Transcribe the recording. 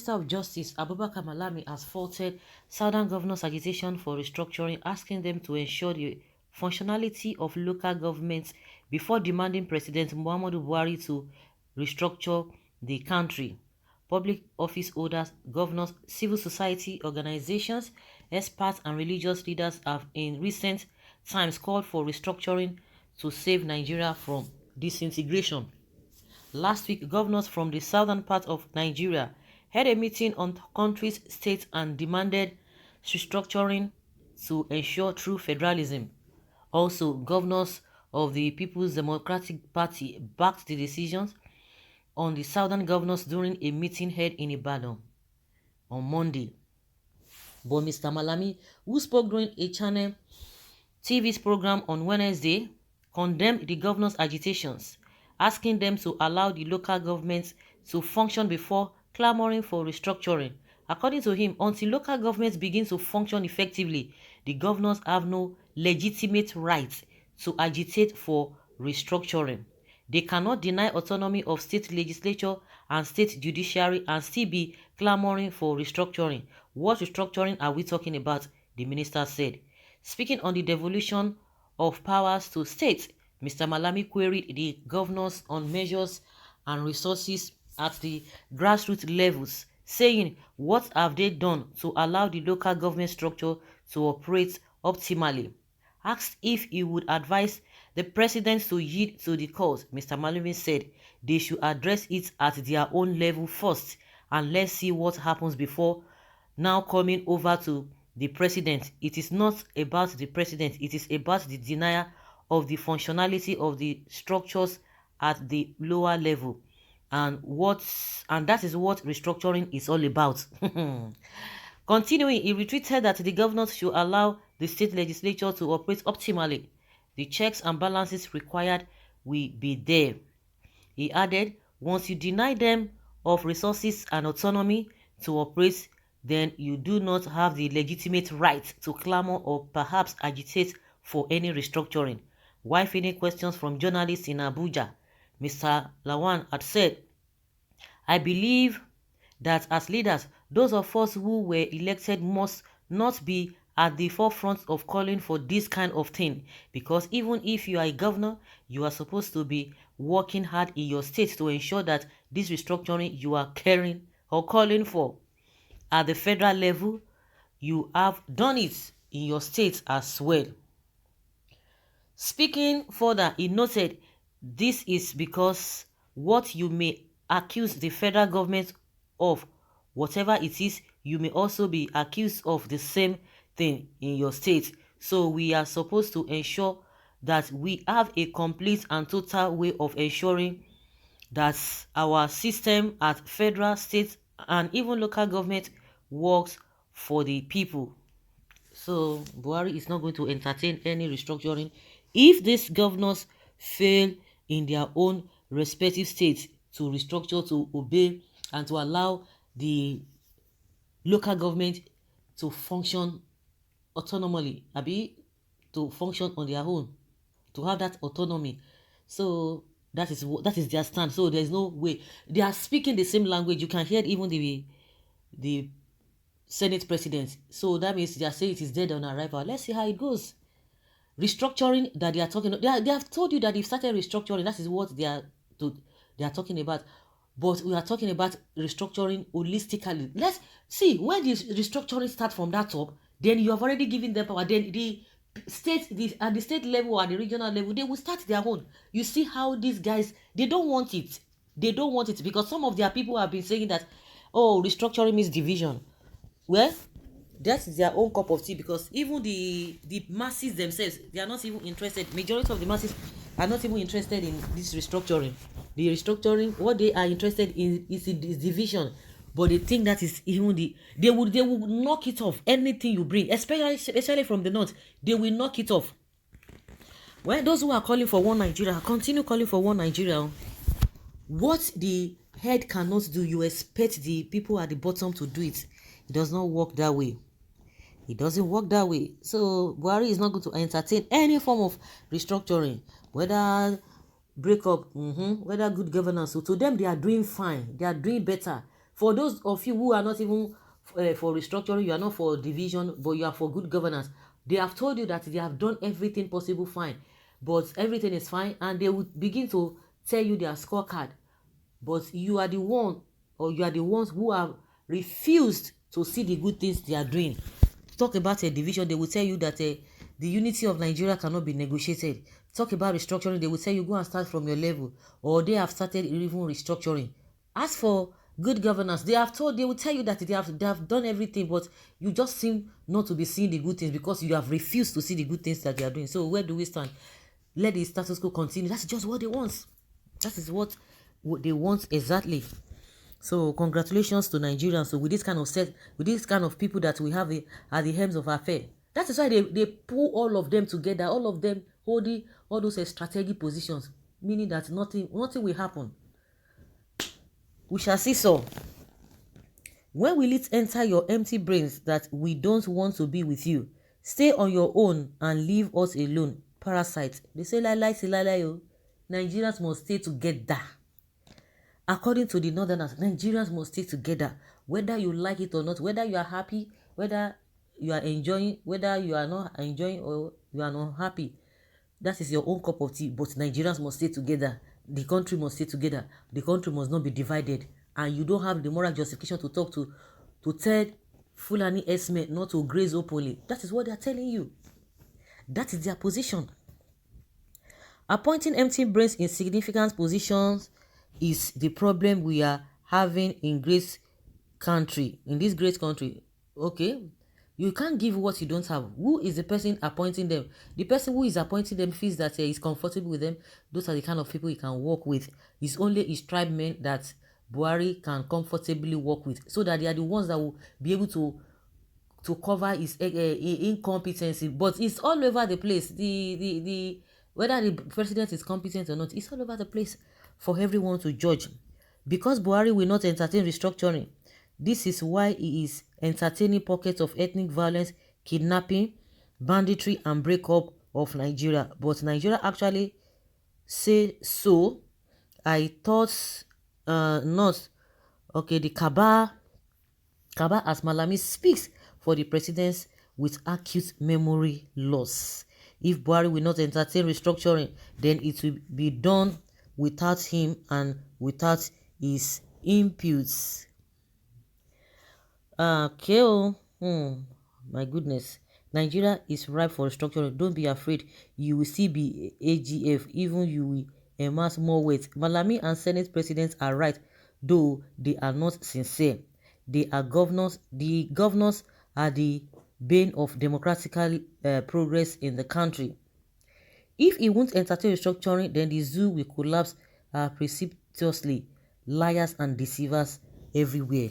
Minister of Justice Abubakar Malami has faulted Southern governors' agitation for restructuring, asking them to ensure the functionality of local governments before demanding President Muhammadu Buhari to restructure the country. Public office holders, governors, civil society organizations, experts, and religious leaders have in recent times called for restructuring to save Nigeria from disintegration. Last week, governors from the southern part of Nigeria held a meeting on country's state and demanded restructuring to ensure true federalism. Also, governors of the People's Democratic Party backed the decisions on the southern governors during a meeting held in Ibadan on Monday. But Mr. Malami, who spoke during a channel TV's program on Wednesday, condemned the governors' agitations, asking them to allow the local governments to function before clamoring for restructuring. According to him, until local governments begin to function effectively, the governors have no legitimate right to agitate for restructuring. They cannot deny autonomy of state legislature and state judiciary and still be clamoring for restructuring. What restructuring are we talking about? The minister said. Speaking on the devolution of powers to states, Mr. Malami queried the governors on measures and resources at the grassroots levels, saying what have they done to allow the local government structure to operate optimally. Asked if he would advise the president to yield to the cause, Mr. Malami said they should address it at their own level first and let's see what happens before now coming over to the president. It is not about the president, it is about the denial of the functionality of the structures at the lower level. And that is what restructuring is all about. Continuing, he retweeted that the governors should allow the state legislature to operate optimally. The checks and balances required will be there. He added, once you deny them of resources and autonomy to operate, then you do not have the legitimate right to clamor or perhaps agitate for any restructuring. While fielding questions from journalists in Abuja, Mr. Lawan had said, I believe that as leaders, those of us who were elected must not be at the forefront of calling for this kind of thing, because even if you are a governor, you are supposed to be working hard in your state to ensure that this restructuring you are caring or calling for at the federal level, you have done it in your state as well. Speaking further, he noted this is because what you may accuse the federal government of, whatever it is, you may also be accused of the same thing in your state. So we are supposed to ensure that we have a complete and total way of ensuring that our system at federal, state, and even local government works for the people. So Buhari is not going to entertain any restructuring if these governors fail in their own respective states to restructure, to obey, and to allow the local government to function autonomously, to function on their own, to have that autonomy. So that is their stand. So there's no way they are speaking the same language. You can hear even the Senate president. So that means they are saying it is dead on arrival. Let's see how it goes. Restructuring that they are talking about, they have told you that they've started restructuring. That is what they are talking about. But we are talking about restructuring holistically. Let's see, when the restructuring starts from that top, then you have already given them power. Then the state, at the state level or the regional level, they will start their own. You see how these guys, they don't want it. They don't want it because some of their people have been saying that, oh, restructuring means division. Well, that is their own cup of tea, because even the masses themselves, they are not even interested. Majority of the masses are not even interested in this restructuring. The restructuring, what they are interested in is division. But they think that is even they will knock it off. Anything you bring, especially from the north, they will knock it off. Well, those who are calling for one Nigeria, continue calling for one Nigeria. What the head cannot do, you expect the people at the bottom to do it. It does not work that way. It doesn't work that way. So Buhari is not going to entertain any form of restructuring, whether breakup, whether good governance. So to them, they are doing fine. They are doing better For those of you who are not even for restructuring, you are not for division, but you are for good governance. They have told you that they have done everything possible fine, but everything is fine, and they will begin to tell you their scorecard. But you are the one, or you are the ones who have refused to see the good things they are doing. Talk about a division, they will tell you that the unity of Nigeria cannot be negotiated. Talk about restructuring, they will tell you go and start from your level, or they have started even restructuring. As for good governance, they will tell you that they have done everything, but you just seem not to be seeing the good things because you have refused to see the good things that they are doing. So where do we stand? Let the status quo continue. That's just what they want. That is what they want exactly. So congratulations to Nigerians. So with this kind of with this kind of people that we have at the helms of our affair, that is why they pull all of them together, all of them holding all those strategic positions, meaning that nothing will happen. We shall see. So when will it enter your empty brains that we don't want to be with you? Stay on your own and leave us alone. Parasite. They say lie. Nigerians must stay together. According to the Northerners, Nigerians must stay together, whether you like it or not, whether you are happy, whether you are enjoying, whether you are not enjoying or you are not happy. That is your own cup of tea, but Nigerians must stay together. The country must stay together. The country must not be divided. And you don't have the moral justification to tell Fulani S-men not to graze openly. That is what they are telling you. That is their position. Appointing empty brains in significant positions is the problem we are having in this great country. Okay, you can't give what you don't have. Who is the person appointing them? The person who is appointing them feels that he's comfortable with them. Those are the kind of people he can work with. It's only his tribe men that Buhari can comfortably work with, so that they are the ones that will be able to cover his incompetency. But it's all over the place. The whether the president is competent or not, it's all over the place for everyone to judge. Because Buhari will not entertain restructuring, this is why he is entertaining pockets of ethnic violence, kidnapping, banditry, and breakup of Nigeria. But Nigeria actually say so. I thought not. Okay, the Kaaba as Malami speaks for the president with acute memory loss. If Buhari will not entertain restructuring, then it will be done without him and without his inputs. Okay, my goodness. Nigeria is ripe for restructuring. Don't be afraid. You will still be AGF. Even you will amass more weight. Malami and Senate presidents are right, though they are not sincere. They are governors. The governors are the bane of democratic progress in the country. If he won't entertain restructuring, then the zoo will collapse precipitously. Liars and deceivers everywhere.